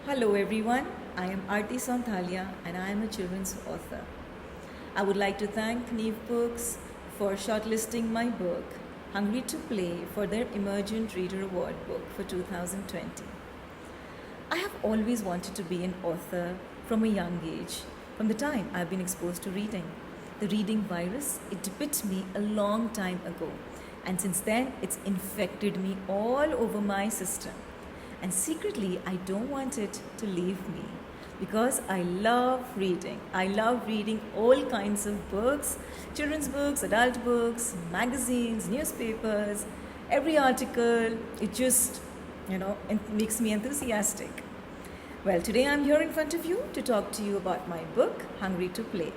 Hello everyone, I am Arti Santhalia and I am a children's author. I would like to thank Neve Books for shortlisting my book, Hungry to Play, for their Emergent Reader Award book for 2020. I have always wanted to be an author from a young age, from the time I've been exposed to reading. The reading virus, it bit me a long time ago, and since then it's infected me all over my system. And secretly, I don't want it to leave me because I love reading. I love reading all kinds of books, children's books, adult books, magazines, newspapers, every article. It just, it makes me enthusiastic. Well, today I'm here in front of you to talk to you about my book, Hungry to Play.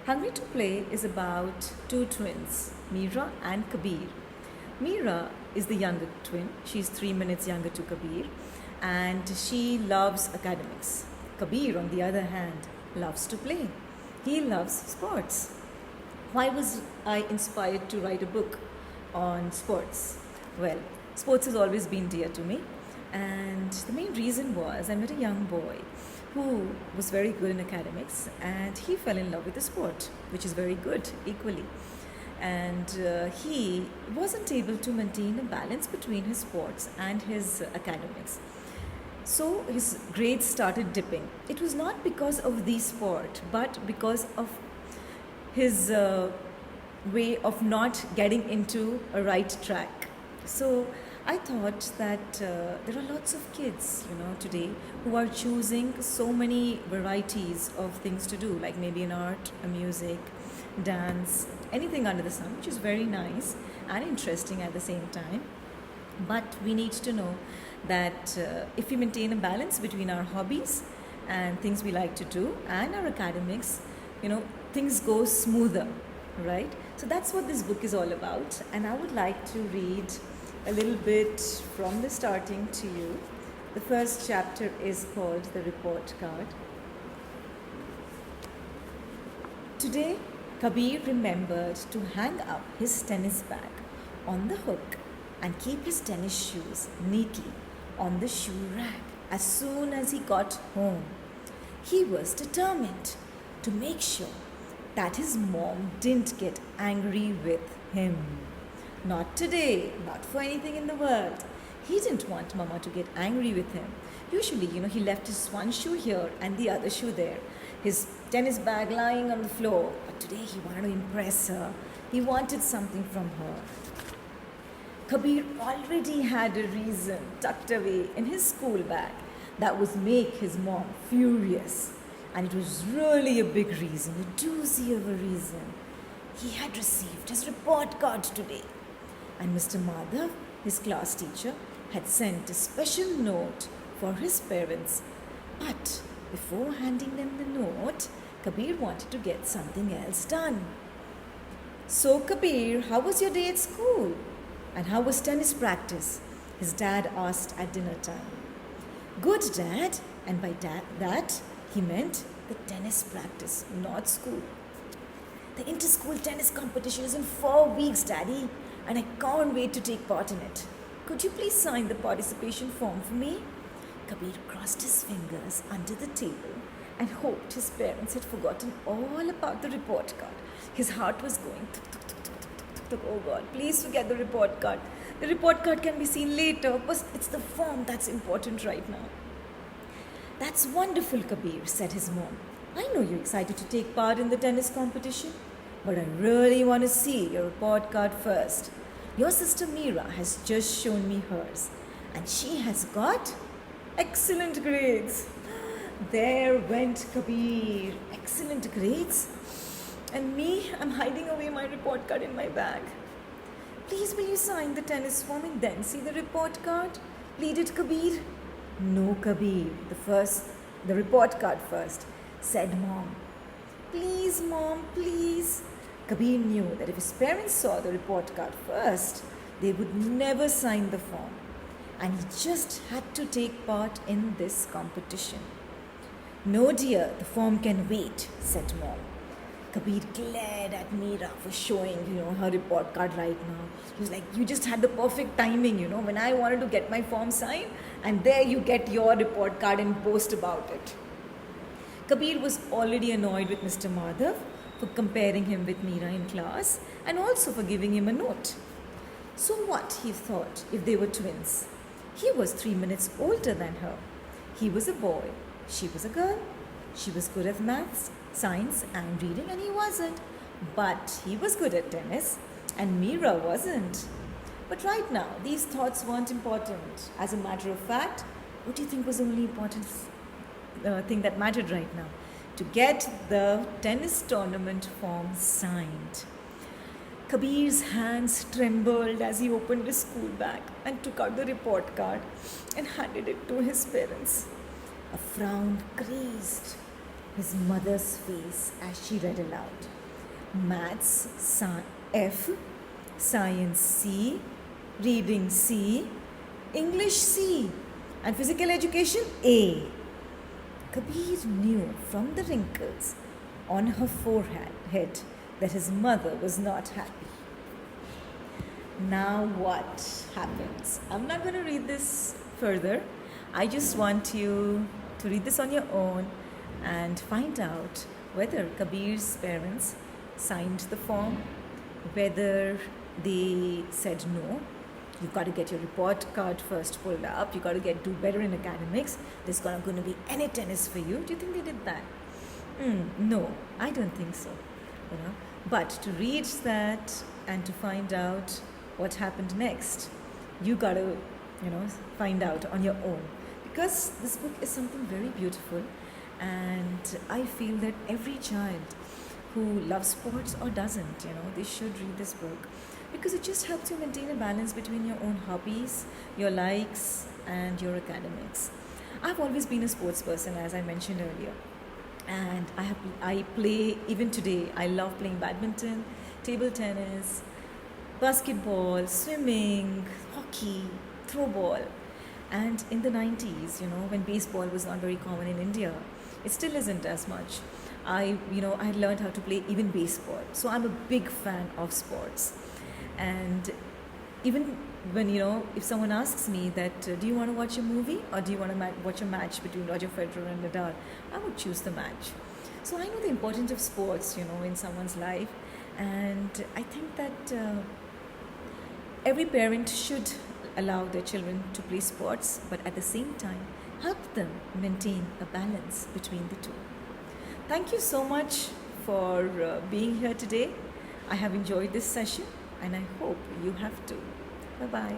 Hungry to Play is about two twins, Meera and Kabir. Meera is the younger twin. She's 3 minutes younger to Kabir, and she loves academics. Kabir, on the other hand, loves to play. He loves sports. Why was I inspired to write a book on sports? Well, sports has always been dear to me, and the main reason was I met a young boy who was very good in academics, and he fell in love with the sport, which is very good equally. And he wasn't able to maintain a balance between his sports and his academics. So his grades started dipping. It was not because of the sport, but because of his way of not getting into a right track. So I thought that there are lots of kids, today who are choosing so many varieties of things to do, like maybe an art, a music, dance, anything under the sun, which is very nice and interesting at the same time. But we need to know that if we maintain a balance between our hobbies and things we like to do and our academics, things go smoother, right? So that's what this book is all about. And I would like to read a little bit from the starting to you. The first chapter is called The Report Card. Today, Kabir remembered to hang up his tennis bag on the hook and keep his tennis shoes neatly on the shoe rack as soon as he got home. He was determined to make sure that his mom didn't get angry with him. Not today, not for anything in the world. He didn't want Mama to get angry with him. Usually, he left his one shoe here and the other shoe there. His tennis bag lying on the floor. But today he wanted to impress her. He wanted something from her. Kabir already had a reason tucked away in his school bag that would make his mom furious. And it was really a big reason, a doozy of a reason. He had received his report card today. And Mr. Madhav, his class teacher, had sent a special note for his parents. But before handing them the note, Kabir wanted to get something else done. So, Kabir, how was your day at school? And how was tennis practice? His dad asked at dinner time. Good, Dad. And by that, he meant the tennis practice, not school. The inter-school tennis competition is in 4 weeks, Daddy, and I can't wait to take part in it. Could you please sign the participation form for me? Kabir crossed his fingers under the table and hoped his parents had forgotten all about the report card. His heart was going tuk, tuk, tuk, tuk, tuk, tuk, tuk. Oh God, please forget the report card. The report card can be seen later, but it's the form that's important right now. That's wonderful, Kabir, said his mom. I know you're excited to take part in the tennis competition, but I really want to see your report card first. Your sister Meera has just shown me hers, and she has got excellent grades. There went Kabir. Excellent grades? And me, I'm hiding away my report card in my bag. Please, will you sign the tennis form and then see the report card? Pleaded Kabir. No, Kabir. The report card first, said Mom. Please, Mom, please. Kabir knew that if his parents saw the report card first, they would never sign the form. And he just had to take part in this competition. No, dear, the form can wait, said Mom. Kabir glared at Meera for showing, her report card right now. He was like, you just had the perfect timing, when I wanted to get my form signed and there you get your report card and boast about it. Kabir was already annoyed with Mr. Madhav for comparing him with Meera in class and also for giving him a note. So what, he thought, if they were twins? He was 3 minutes older than her. He was a boy, she was a girl. She was good at maths, science, and reading, and he wasn't. But he was good at tennis, and Meera wasn't. But right now, these thoughts weren't important. As a matter of fact, what do you think was the only important thing that mattered right now? To get the tennis tournament form signed. Kabir's hands trembled as he opened his school bag and took out the report card and handed it to his parents. A frown creased his mother's face as she read aloud. Maths F, Science C, Reading C, English C, and Physical Education A. Kabir knew from the wrinkles on her forehead that his mother was not happy. Now what happens? I'm not going to read this further. I just want you to read this on your own and find out whether Kabir's parents signed the form, whether they said no. You've got to get your report card first pulled up. You've got to do better in academics. There's not going to be any tennis for you. Do you think they did that? No, I don't think so. But to read that and to find out what happened next, you got to, find out on your own. Because this book is something very beautiful, and I feel that every child who loves sports or doesn't, they should read this book, because it just helps you maintain a balance between your own hobbies, your likes, and your academics. I've always been a sports person, as I mentioned earlier, and I play even today. I love playing badminton, table tennis, basketball, swimming, hockey, throwball. And in the 90s, when baseball was not very common in India, it still isn't as much. I learned how to play even baseball. So I'm a big fan of sports. And even when, if someone asks me that, do you want to watch a movie or do you want to watch a match between Roger Federer and Nadal, I would choose the match. So I know the importance of sports, in someone's life. And I think that every parent should allow their children to play sports, but at the same time, help them maintain a balance between the two. Thank you so much for being here today. I have enjoyed this session, and I hope you have too. Bye-bye.